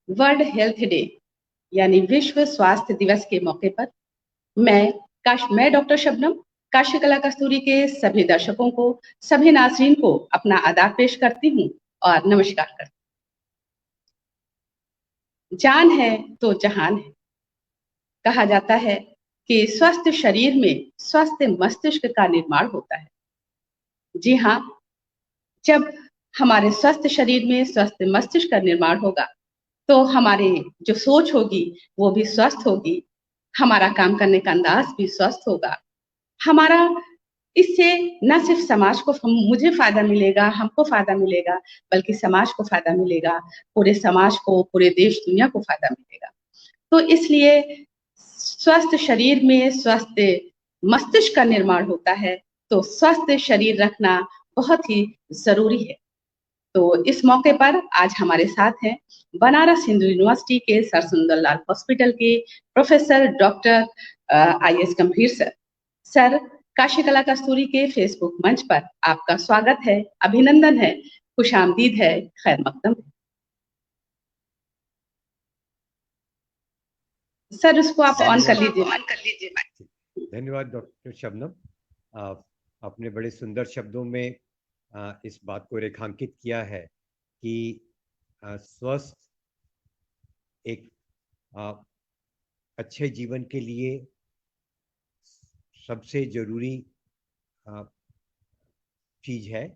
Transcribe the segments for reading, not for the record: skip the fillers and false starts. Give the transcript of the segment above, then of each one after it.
World health day यानी विश्व स्वास्थ्य दिवस के मौके पर मैं डॉक्टर शबनम काशी कला कस्तूरी के सभी दर्शकों को, सभी नाज़रीन को अपना आदाब पेश करती हूँ और नमस्कार करती हूँ। जान है तो जहान है। कहा जाता है कि स्वस्थ शरीर में स्वस्थ मस्तिष्क का निर्माण होता है। जी हाँ, जब हमारे स्वस्थ शरीर में स्वस्थ मस्तिष्क का निर्माण होगा, तो हमारी जो सोच होगी वो भी स्वस्थ होगी, हमारा काम करने का अंदाज भी स्वस्थ होगा। हमारा इससे न सिर्फ समाज को मुझे फ़ायदा मिलेगा, हमको फ़ायदा मिलेगा, बल्कि समाज को फ़ायदा मिलेगा, पूरे समाज को, पूरे देश दुनिया को फ़ायदा मिलेगा। तो इसलिए स्वस्थ शरीर में स्वस्थ मस्तिष्क का निर्माण होता है, तो स्वस्थ शरीर रखना बहुत ही ज़रूरी है। तो इस मौके पर आज हमारे साथ हैं बनारस हिंदू यूनिवर्सिटी के सर सुंदरलाल हॉस्पिटल के प्रोफेसर डॉक्टर आईएस गंभीर सर। सर, काशी कला कस्तूरी के फेसबुक मंच पर आपका स्वागत है, अभिनंदन है, खुशामदीद है, खैर मकदम है। सर, उसको आप ऑन कर लीजिए। धन्यवाद डॉक्टर शबनम। आपने बड़े सुंदर शब्दों में इस बात को रेखांकित किया है कि स्वस्थ एक अच्छे जीवन के लिए सबसे जरूरी चीज है।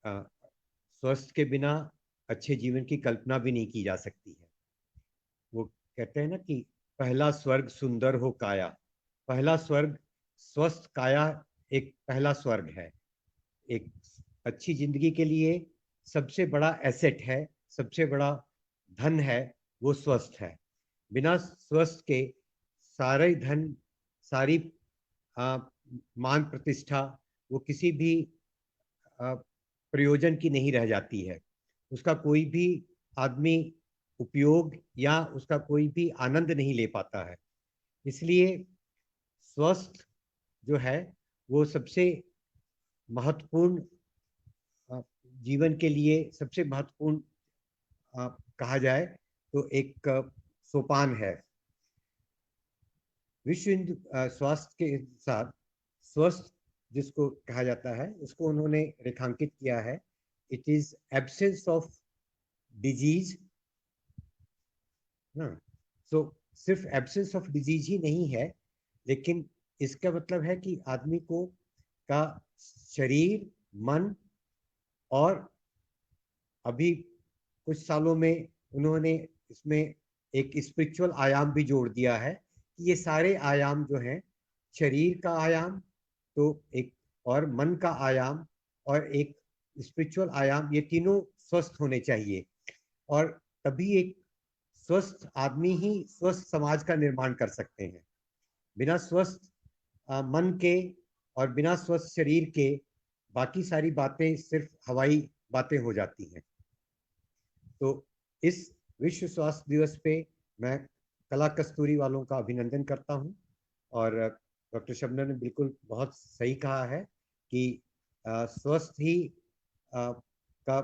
स्वस्थ के बिना अच्छे जीवन की कल्पना भी नहीं की जा सकती है। वो कहते हैं ना कि पहला स्वर्ग सुंदर हो काया। पहला स्वर्ग स्वस्थ काया एक पहला स्वर्ग है। एक अच्छी जिंदगी के लिए सबसे बड़ा एसेट है, सबसे बड़ा धन है, वो स्वस्थ है। बिना स्वस्थ के सारे धन, सारी मान प्रतिष्ठा वो किसी भी प्रयोजन की नहीं रह जाती है। उसका कोई भी आदमी उपयोग या उसका कोई भी आनंद नहीं ले पाता है। इसलिए स्वस्थ जो है वो सबसे महत्वपूर्ण, जीवन के लिए सबसे महत्वपूर्ण कहा जाए तो एक सोपान है। विश्व स्वास्थ्य के साथ स्वस्थ जिसको कहा जाता है, उसको उन्होंने रेखांकित किया है। It is absence of disease. So सिर्फ एब्सेंस ऑफ डिजीज ही नहीं है, लेकिन इसका मतलब है कि आदमी को का शरीर, मन और अभी कुछ सालों में उन्होंने इसमें एक स्पिरिचुअल आयाम भी जोड़ दिया है कि ये सारे आयाम जो हैं, शरीर का आयाम तो एक, और मन का आयाम और एक स्पिरिचुअल आयाम, ये तीनों स्वस्थ होने चाहिए। और तभी एक स्वस्थ आदमी ही स्वस्थ समाज का निर्माण कर सकते हैं। बिना स्वस्थ मन के और बिना स्वस्थ शरीर के बाकी सारी बातें सिर्फ हवाई बातें हो जाती हैं। तो इस विश्व स्वास्थ्य दिवस पे मैं कला कस्तूरी वालों का अभिनंदन करता हूं। और डॉक्टर शबनम ने बिल्कुल बहुत सही कहा है कि स्वस्थ ही का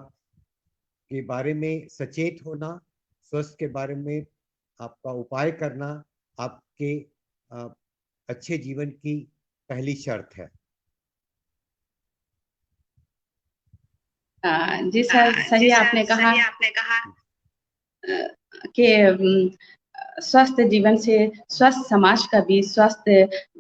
के बारे में सचेत होना, स्वस्थ के बारे में आपका उपाय करना आपके अच्छे जीवन की पहली शर्त है। जी सर, सही आपने कहा कि स्वस्थ जीवन से स्वस्थ समाज का भी स्वस्थ,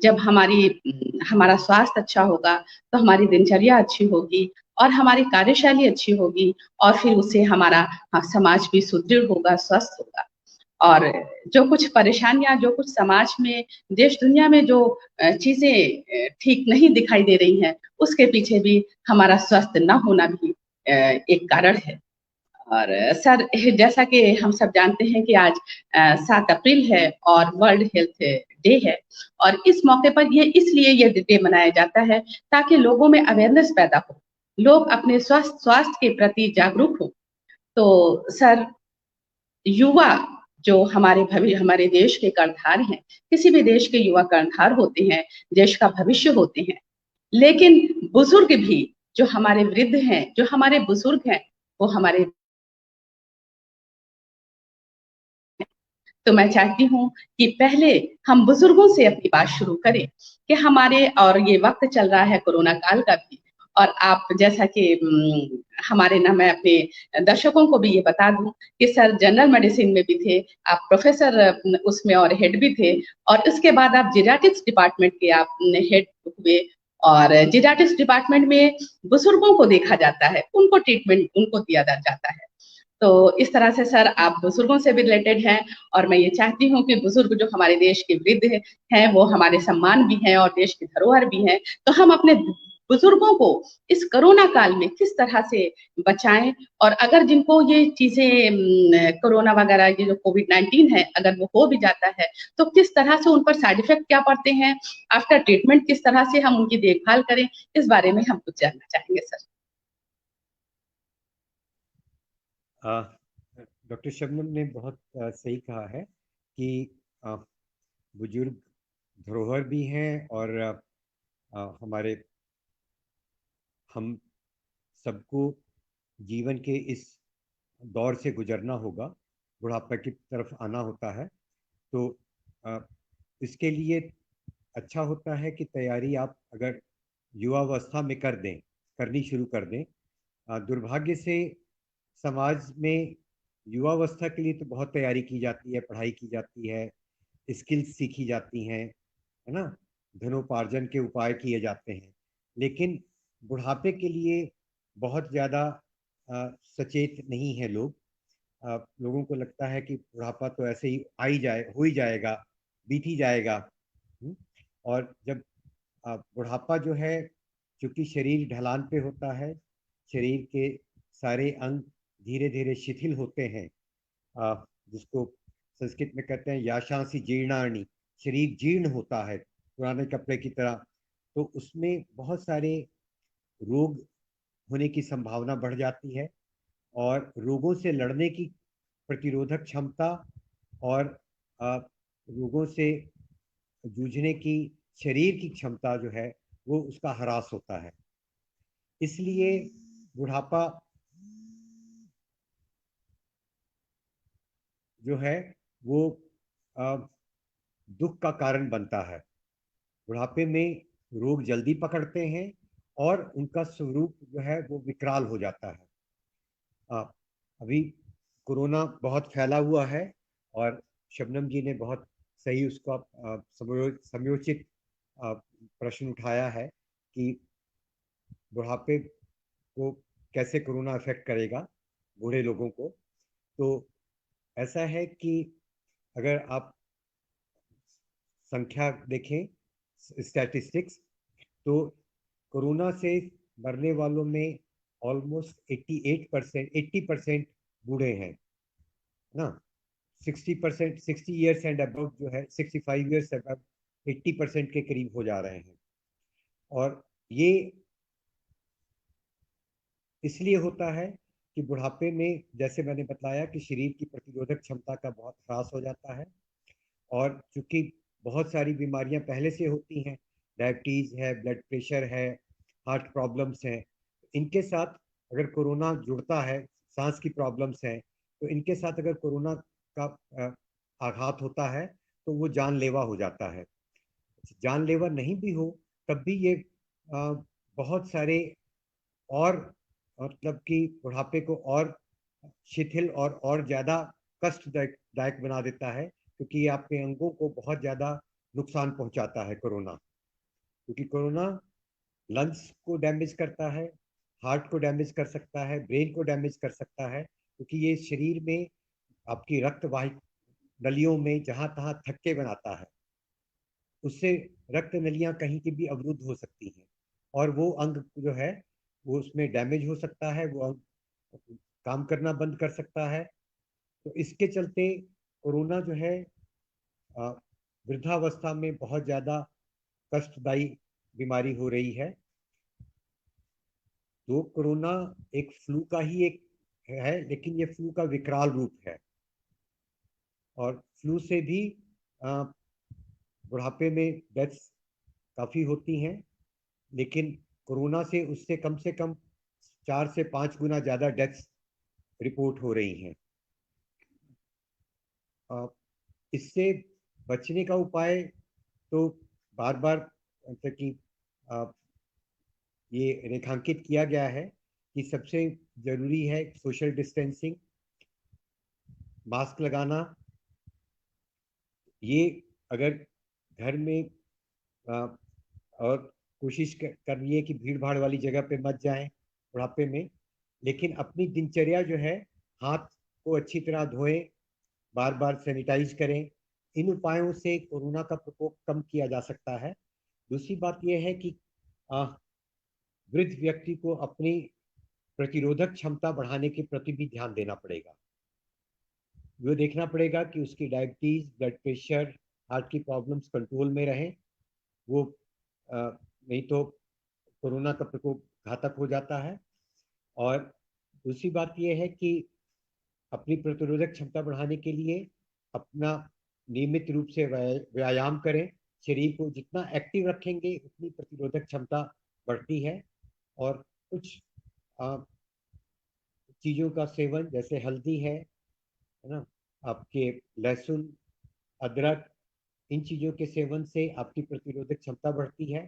जब हमारा स्वास्थ्य अच्छा होगा तो हमारी दिनचर्या अच्छी होगी और हमारी कार्यशैली अच्छी होगी, और फिर उससे हमारा समाज भी सुदृढ़ होगा, स्वस्थ होगा। और जो कुछ परेशानियां, जो कुछ समाज में, देश दुनिया में जो चीजें ठीक नहीं दिखाई दे रही हैं, उसके पीछे भी हमारा स्वस्थ न होना भी एक कारण है। और सर, जैसा कि हम सब जानते हैं कि आज 7 अप्रैल है और वर्ल्ड हेल्थ डे है, और इस मौके पर ये डे मनाया जाता है ताकि लोगों में अवेयरनेस पैदा हो, लोग अपने स्वास्थ्य के प्रति जागरूक हो। तो सर, युवा जो हमारे देश के कर्णधार हैं, किसी भी देश के युवा कर्णधार होते हैं, देश का भविष्य होते हैं। लेकिन बुजुर्ग भी, जो हमारे वृद्ध हैं, जो हमारे बुजुर्ग हैं, वो हमारे तो मैं चाहती हूँ कि पहले हम बुजुर्गों से अपनी बात शुरू करें कि हमारे, और ये वक्त चल रहा है कोरोना काल का भी, और आप जैसा कि हमारे ना, मैं अपने दर्शकों को भी ये बता दूं कि सर जनरल मेडिसिन में भी थे, आप प्रोफेसर उसमें और हेड भी थे, और उसके बाद आप जीरियाट्रिक्स डिपार्टमेंट के आप हेड हुए, और जीरियाट्रिक्स डिपार्टमेंट में बुजुर्गों को देखा जाता है, उनको ट्रीटमेंट उनको दिया जाता है। तो इस तरह से सर आप बुजुर्गों से भी रिलेटेड हैं, और मैं ये चाहती हूँ कि बुजुर्ग जो हमारे देश के वृद्ध हैं वो हमारे सम्मान भी हैं और देश की धरोहर भी हैं। तो हम अपने बुजुर्गों को इस कोरोना काल में किस तरह से बचाएं, और अगर जिनको ये चीजें कोरोना वगैरह, ये जो कोविड-19 है, अगर वो हो भी जाता है तो किस तरह से उन पर साइड इफेक्ट क्या पड़ते हैं, आफ्टर ट्रीटमेंट किस तरह से हम उनकी देखभाल करें, इस बारे में हम कुछ जानना चाहेंगे सर। डॉक्टर शबनम ने बहुत सही कहा है कि बुजुर्ग धरोहर भी हैं, और हमारे हम सबको जीवन के इस दौर से गुजरना होगा, बुढ़ापा की तरफ आना होता है। तो अ, इसके लिए अच्छा होता है कि तैयारी आप अगर युवावस्था में कर दें, करनी शुरू कर दें। दुर्भाग्य से समाज में युवावस्था के लिए तो बहुत तैयारी की जाती है, पढ़ाई की जाती है, स्किल्स सीखी जाती हैं, है ना, धनोपार्जन के उपाय किए जाते हैं, लेकिन बुढ़ापे के लिए बहुत ज़्यादा सचेत नहीं है लोग। लोगों को लगता है कि बुढ़ापा तो ऐसे ही आ ही जाए, हो ही जाएगा, बीत ही जाएगा। और जब बुढ़ापा जो है, चूंकि शरीर ढलान पे होता है, शरीर के सारे अंग धीरे धीरे शिथिल होते हैं, जिसको संस्कृत में कहते हैं याशांसी जीर्णानि, शरीर जीर्ण होता है पुराने कपड़े की तरह। तो उसमें बहुत सारे रोग होने की संभावना बढ़ जाती है, और रोगों से लड़ने की प्रतिरोधक क्षमता और रोगों से जूझने की शरीर की क्षमता जो है वो उसका ह्रास होता है। इसलिए बुढ़ापा जो है वो दुख का कारण बनता है। बुढ़ापे में रोग जल्दी पकड़ते हैं और उनका स्वरूप जो है वो विकराल हो जाता है। अभी कोरोना बहुत फैला हुआ है, और शबनम जी ने बहुत सही उसका समयोचित प्रश्न उठाया है कि बुढ़ापे को कैसे कोरोना अफेक्ट करेगा बूढ़े लोगों को। तो ऐसा है कि अगर आप संख्या देखें, स्टैटिस्टिक्स, तो कोरोना से मरने वालों में ऑलमोस्ट 80% बूढ़े हैं ना। 60%, 60 ईयर्स एंड अबव जो है, 65 ईयर्स अबव 80% के करीब हो जा रहे हैं। और ये इसलिए होता है कि बुढ़ापे में, जैसे मैंने बताया, कि शरीर की प्रतिरोधक क्षमता का बहुत ह्रास हो जाता है, और चूंकि बहुत सारी बीमारियां पहले से होती हैं, डायबिटीज़ है, ब्लड प्रेशर है, हार्ट प्रॉब्लम्स हैं, इनके साथ अगर कोरोना जुड़ता है, सांस की प्रॉब्लम्स हैं, तो इनके साथ अगर कोरोना का आघात होता है तो वो जानलेवा हो जाता है। जानलेवा नहीं भी हो तब भी ये बहुत सारे और, मतलब कि बुढ़ापे को और शिथिल और ज़्यादा कष्टदायक बना देता है, क्योंकि ये आपके अंगों को बहुत ज़्यादा नुकसान पहुंचाता है कोरोना। क्योंकि कोरोना लंग्स को डैमेज करता है, हार्ट को डैमेज कर सकता है, ब्रेन को डैमेज कर सकता है, क्योंकि ये शरीर में आपकी रक्तवाहिक नलियों में जहाँ तहाँ थक्के बनाता है, उससे रक्त नलियाँ कहीं की भी अवरुद्ध हो सकती हैं, और वो अंग जो है वो उसमें डैमेज हो सकता है, वो अंग काम करना बंद कर सकता है। तो इसके चलते कोरोना जो है वृद्धावस्था में बहुत ज़्यादा कष्टदायी बीमारी हो रही है। तो कोरोना एक फ्लू का ही एक है, लेकिन ये फ्लू का विकराल रूप है, और फ्लू से भी बुढ़ापे में डेथ्स काफ़ी होती हैं, लेकिन कोरोना से उससे कम से कम 4 से 5 गुना ज़्यादा डेथ्स रिपोर्ट हो रही हैं। इससे बचने का उपाय तो बार बार मतलब कि ये रेखांकित किया गया है कि सबसे जरूरी है सोशल डिस्टेंसिंग, मास्क लगाना। ये अगर घर में और कोशिश करनी है कि भीड़ भाड़ वाली जगह पे मत जाएं बुढ़ापे में, लेकिन अपनी दिनचर्या जो है, हाथ को अच्छी तरह धोएं, बार बार सैनिटाइज करें। इन उपायों से कोरोना का प्रकोप कम किया जा सकता है। दूसरी बात यह है कि वृद्ध व्यक्ति को अपनी प्रतिरोधक क्षमता बढ़ाने के प्रति भी ध्यान देना पड़ेगा। वो देखना पड़ेगा कि उसकी डायबिटीज, ब्लड प्रेशर, हार्ट की प्रॉब्लम्स कंट्रोल में रहें। वो नहीं तो कोरोना का प्रकोप घातक हो जाता है। और दूसरी बात यह है कि अपनी प्रतिरोधक क्षमता बढ़ाने के लिए अपना नियमित रूप से व्यायाम करें। शरीर को जितना एक्टिव रखेंगे उतनी प्रतिरोधक क्षमता बढ़ती है। और कुछ चीज़ों का सेवन, जैसे हल्दी है ना, आपके लहसुन, अदरक, इन चीज़ों के सेवन से आपकी प्रतिरोधक क्षमता बढ़ती है।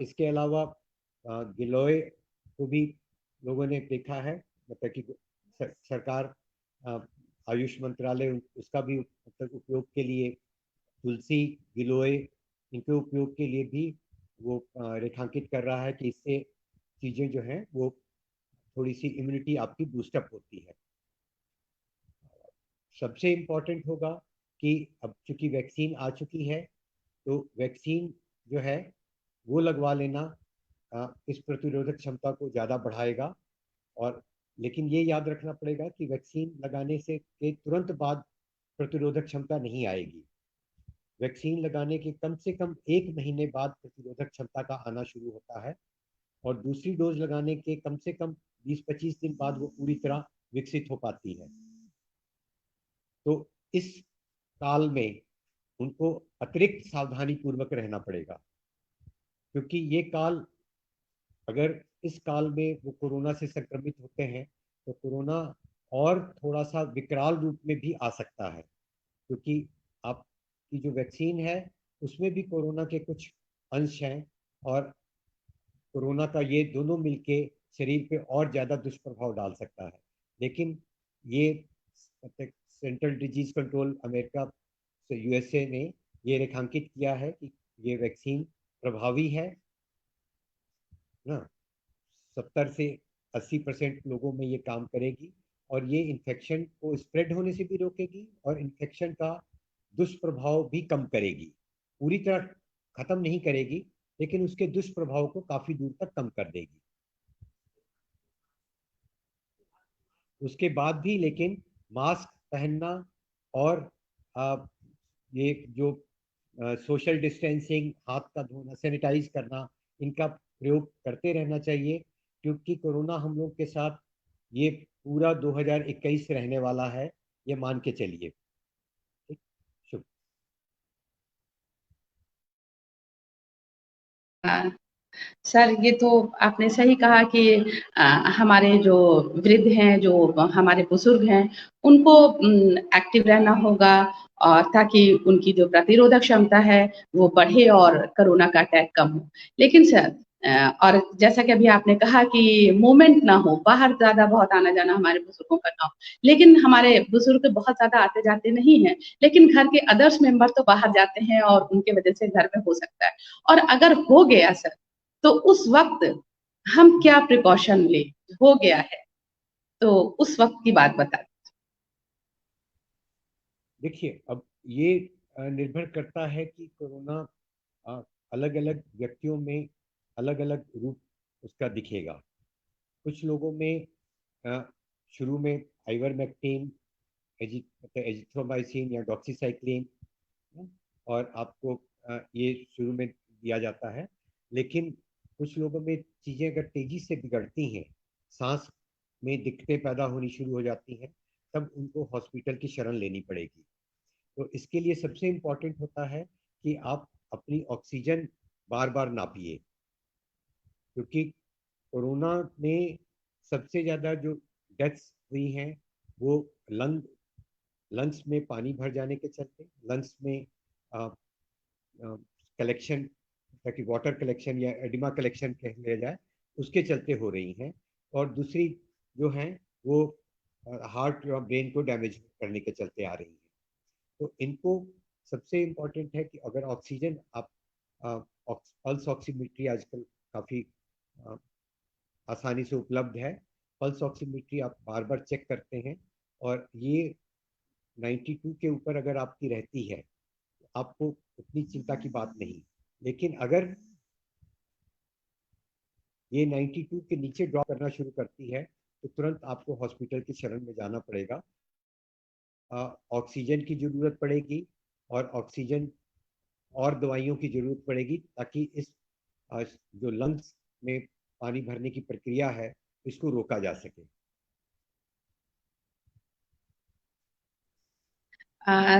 इसके अलावा गिलोय को भी लोगों ने देखा है, मतलब कि सरकार, आयुष मंत्रालय उसका भी मतलब उपयोग के लिए, तुलसी, गिलोय, इनके उपयोग के लिए भी वो रेखांकित कर रहा है कि इससे चीज़ें जो हैं वो थोड़ी सी इम्यूनिटी आपकी बूस्टअप होती है। सबसे इम्पोर्टेंट होगा कि अब चूंकि वैक्सीन आ चुकी है, तो वैक्सीन जो है वो लगवा लेना इस प्रतिरोधक क्षमता को ज़्यादा बढ़ाएगा। और लेकिन ये याद रखना पड़ेगा कि वैक्सीन लगाने से के तुरंत बाद प्रतिरोधक क्षमता नहीं आएगी। वैक्सीन लगाने के कम से कम 1 महीने बाद प्रतिरोधक क्षमता का आना शुरू होता है, और दूसरी डोज लगाने के कम से कम 20-25 दिन बाद वो पूरी तरह विकसित हो पाती है। तो इस काल में उनको अतिरिक्त सावधानी पूर्वक रहना पड़ेगा, क्योंकि ये काल, अगर इस काल में वो कोरोना से संक्रमित होते हैं तो कोरोना और थोड़ा सा विकराल रूप में भी आ सकता है, क्योंकि आपकी जो वैक्सीन है उसमें भी कोरोना के कुछ अंश हैं, और कोरोना का ये दोनों मिलके शरीर पे और ज़्यादा दुष्प्रभाव डाल सकता है। लेकिन ये सेंट्रल डिजीज कंट्रोल अमेरिका से, यूएसए ने ये रेखांकित किया है कि ये वैक्सीन प्रभावी है ना, 70 से 80% लोगों में ये काम करेगी, और ये इन्फेक्शन को स्प्रेड होने से भी रोकेगी और इन्फेक्शन का दुष्प्रभाव भी कम करेगी। पूरी तरह खत्म नहीं करेगी, लेकिन उसके दुष्प्रभाव को काफी दूर तक कम कर देगी। उसके बाद भी लेकिन मास्क पहनना और ये जो सोशल डिस्टेंसिंग, हाथ का धोना, सैनिटाइज करना, इनका प्रयोग करते रहना चाहिए, क्योंकि कोरोना हम लोग के साथ ये पूरा 2021 रहने वाला है, ये मान के चलिए। शुभ। सर, ये तो आपने सही कहा कि हमारे जो वृद्ध हैं, जो हमारे बुजुर्ग हैं, उनको एक्टिव रहना होगा, और ताकि उनकी जो प्रतिरोधक क्षमता है वो बढ़े और कोरोना का अटैक कम हो। लेकिन सर, और जैसा कि अभी आपने कहा कि मूवमेंट ना हो, बाहर ज़्यादा बहुत आना-जाना हमारे बुजुर्गों का ना हो, लेकिन हमारे बुजुर्ग बहुत ज़्यादा आते-जाते नहीं हैं, लेकिन घर के अदर्स मेंबर तो बाहर जाते हैं और उनके वजह से घर में हो सकता है। और अगर हो गया सर, तो उस वक्त हम क्या प्रिकॉशन लें? हो गया है, तो उस वक्त की बात बता दीजिए। देखिए, अब ये निर्भर करता है कि कोरोना अलग अलग व्यक्तियों में अलग अलग रूप उसका दिखेगा। कुछ लोगों में शुरू में आइवरमेक्टिन, एजिथ्रोमाइसिन या डॉक्सीसाइक्लिन और आपको ये शुरू में दिया जाता है। लेकिन कुछ लोगों में चीज़ें अगर तेजी से बिगड़ती हैं, सांस में दिक्कतें पैदा होनी शुरू हो जाती हैं, तब उनको हॉस्पिटल की शरण लेनी पड़ेगी। तो इसके लिए सबसे इम्पोर्टेंट होता है कि आप अपनी ऑक्सीजन बार बार नापिए, क्योंकि कोरोना में सबसे ज़्यादा जो डेथ्स हुई हैं वो लंग लंग्स में पानी भर जाने के चलते, लंग्स में कलेक्शन, ताकि वाटर कलेक्शन या एडिमा कलेक्शन कह लिया जाए, उसके चलते हो रही हैं। और दूसरी जो है वो हार्ट और ब्रेन को डैमेज करने के चलते आ रही हैं। तो इनको सबसे इम्पोर्टेंट है कि अगर ऑक्सीजन आप पल्स ऑक्सीमीट्री आजकल काफ़ी आसानी से उपलब्ध है। पल्स ऑक्सीमीट्री आप बार बार चेक करते हैं और ये 92 के ऊपर अगर आपकी रहती है तो आपको उतनी चिंता की बात नहीं। लेकिन अगर ये 92 के नीचे ड्रॉप करना शुरू करती है तो तुरंत आपको हॉस्पिटल की शरण में जाना पड़ेगा। ऑक्सीजन की ज़रूरत पड़ेगी और ऑक्सीजन और दवाइयों की ज़रूरत पड़ेगी, ताकि इस जो लंग्स में पानी भरने की प्रक्रिया है इसको रोका जा सके।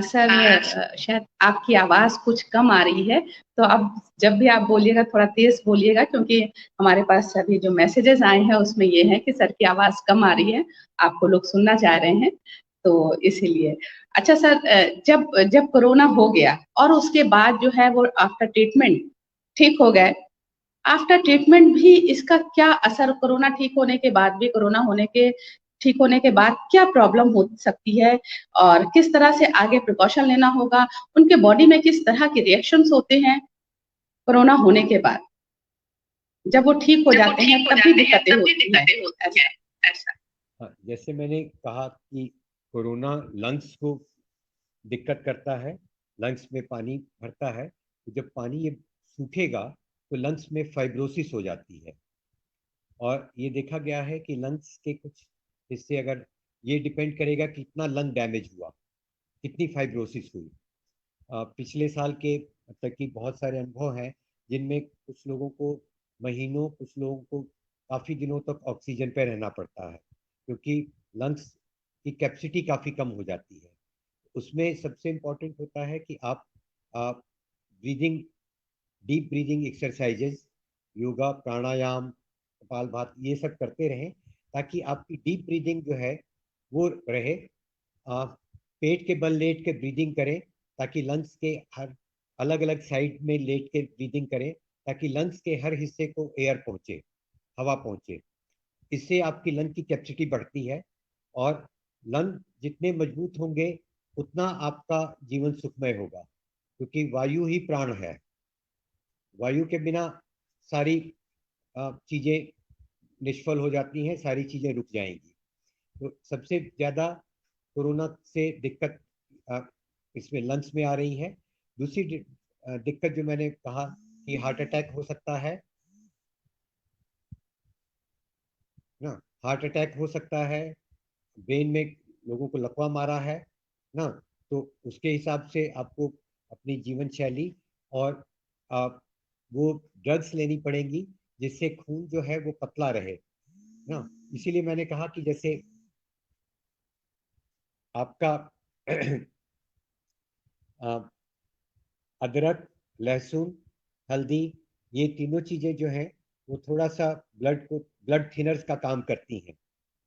सर, शायद आपकी आवाज कुछ कम आ रही है, तो अब जब भी आप बोलिएगा थोड़ा तेज बोलिएगा, क्योंकि हमारे पास अभी जो मैसेजेस आए हैं उसमें ये है कि सर की आवाज कम आ रही है, आपको लोग सुनना चाह रहे हैं, तो इसीलिए। अच्छा सर, जब जब कोरोना हो गया और उसके बाद जो है वो आफ्टर ट्रीटमेंट ठीक हो गए, आफ्टर ट्रीटमेंट भी इसका क्या असर, कोरोना ठीक होने के बाद भी, कोरोना होने के ठीक होने के बाद क्या प्रॉब्लम हो सकती है और किस तरह से आगे प्रिकॉशन लेना होगा, उनके बॉडी में किस तरह के रिएक्शंस होते हैं कोरोना होने के बाद, जब वो ठीक हो जाते हैं तब भी दिक्कतें होती हैं, ऐसा। हाँ, जैसे मैंने कहा कि कोरोना लंग्स को दिक्कत करता है, लंग्स में पानी भरता है, तो जब पानी ये सूखेगा तो लंग्स में फाइब्रोसिस हो जाती है। और ये देखा गया है कि लंग्स के कुछ हिस्से, अगर ये डिपेंड करेगा कि कितना लंग डैमेज हुआ, कितनी फाइब्रोसिस हुई। पिछले साल के तक की बहुत सारे अनुभव हैं जिनमें कुछ लोगों को महीनों, कुछ लोगों को काफ़ी दिनों तक ऑक्सीजन पर रहना पड़ता है, क्योंकि लंग्स की कैपेसिटी काफ़ी कम हो जाती है। उसमें सबसे इम्पोर्टेंट होता है कि आप breathing, deep breathing exercises, yoga, pranayama, kapalbhati, ये सब करते रहें, ताकि आपकी डीप ब्रीदिंग जो है वो रहे। पेट के बल लेट के ब्रीदिंग करें, ताकि लंग्स के हर अलग अलग साइड में लेट के ब्रीदिंग करें, ताकि लंग्स के हर हिस्से को एयर पहुंचे, हवा पहुंचे। इससे आपकी लंग की कैपेसिटी बढ़ती है, और लंग जितने मजबूत होंगे उतना आपका जीवन सुखमय होगा, क्योंकि वायु ही प्राण है। वायु के बिना सारी चीजें निष्फल हो जाती हैं, सारी चीजें रुक जाएंगी। तो सबसे ज्यादा कोरोना से दिक्कत इसमें लंग्स में आ रही है। दूसरी दिक्कत जो मैंने कहा कि हार्ट अटैक हो सकता है ना, हार्ट अटैक हो सकता है, ब्रेन में लोगों को लकवा मारा है ना, तो उसके हिसाब से आपको अपनी जीवन शैली और वो ड्रग्स लेनी पड़ेंगी, जिससे खून जो है वो पतला रहे ना। इसीलिए मैंने कहा कि जैसे आपका अदरक, लहसुन, हल्दी, ये तीनों चीजें जो हैं वो थोड़ा सा ब्लड थिनर्स का काम करती हैं।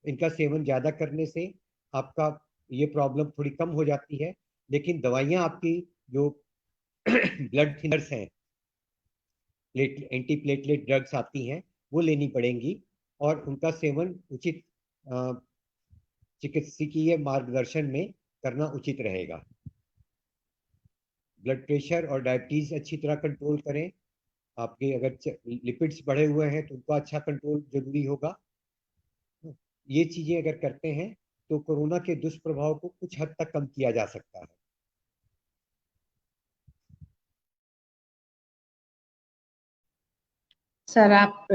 इनका सेवन ज्यादा करने से आपका ये प्रॉब्लम थोड़ी कम हो जाती है। लेकिन दवाइयाँ आपकी जो ब्लड थिनर्स हैं, एंटी प्लेटलेट ड्रग्स आती हैं, वो लेनी पड़ेंगी, और उनका सेवन उचित चिकित्सकीय मार्गदर्शन में करना उचित रहेगा। ब्लड प्रेशर और डायबिटीज अच्छी तरह कंट्रोल करें। आपके अगर लिपिड्स बढ़े हुए हैं तो उनका अच्छा कंट्रोल जरूरी होगा। ये चीजें अगर करते हैं तो कोरोना के दुष्प्रभाव को कुछ हद तक कम किया जा सकता है। सर, आप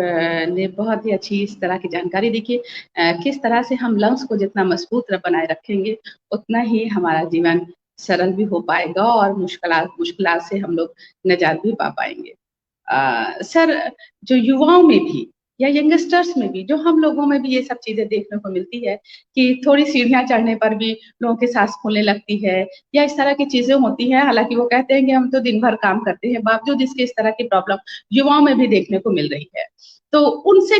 ने बहुत ही अच्छी इस तरह की जानकारी दी कि किस तरह से हम लंग्स को जितना मजबूत बनाए रखेंगे उतना ही हमारा जीवन सरल भी हो पाएगा और मुश्किलात से हम लोग निजात भी पा पाएंगे। सर, जो युवाओं में भी या यंगस्टर्स में भी, जो हम लोगों में भी ये सब चीजें देखने को मिलती है कि थोड़ी सीढ़ियां चढ़ने पर भी लोगों की सांस फूलने लगती है या इस तरह की चीजें होती हैं। हालांकि वो कहते हैं कि हम तो दिन भर काम करते हैं, बावजूद इसके इस तरह की प्रॉब्लम युवाओं में भी देखने को मिल रही है। तो उनसे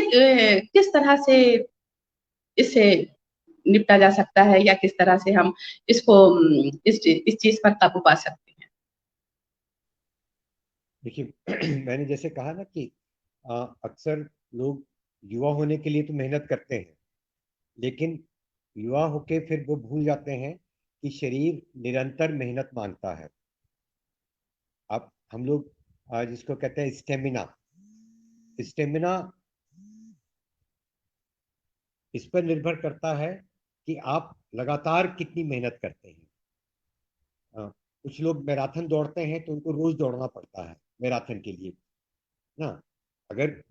किस तरह से इससे निपटा जा सकता है, या किस तरह से हम इसको इस चीज पर काबू पा सकते हैं? देखिए मैंने जैसे कहा ना कि अक्सर लोग युवा होने के लिए तो मेहनत करते हैं, लेकिन युवा होके फिर वो भूल जाते हैं कि शरीर निरंतर मेहनत मांगता है। अब हम लोग जिसको कहते हैं स्टेमिना, स्टेमिना इस पर निर्भर करता है कि आप लगातार कितनी मेहनत करते हैं। कुछ लोग मैराथन दौड़ते हैं तो उनको रोज दौड़ना पड़ता है मैराथन के लिए ना। अगर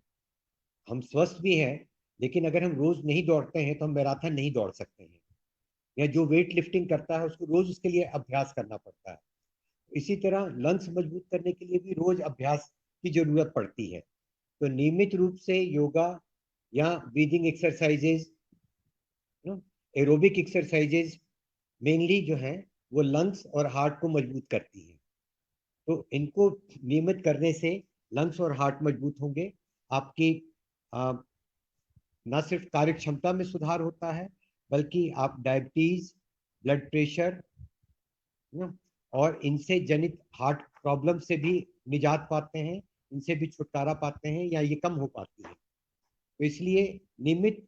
हम स्वस्थ भी हैं, लेकिन अगर हम रोज नहीं दौड़ते हैं तो हम मैराथन नहीं दौड़ सकते हैं। या जो वेट लिफ्टिंग करता है उसको रोज उसके लिए अभ्यास करना पड़ता है। इसी तरह लंग्स मजबूत करने के लिए भी रोज अभ्यास की जरूरत पड़ती है। तो नियमित रूप से योगा या breathing exercises, aerobic exercises mainly जो है वो लंग्स और हार्ट को मजबूत करती है। तो इनको नियमित करने से लंग्स और हार्ट मजबूत होंगे। आपकी न सिर्फ कार्य क्षमता में सुधार होता है, बल्कि आप डायबिटीज, ब्लड प्रेशर और इनसे जनित हार्ट प्रॉब्लम से भी निजात पाते हैं, इनसे भी छुटकारा पाते हैं या ये कम हो पाती है। तो इसलिए नियमित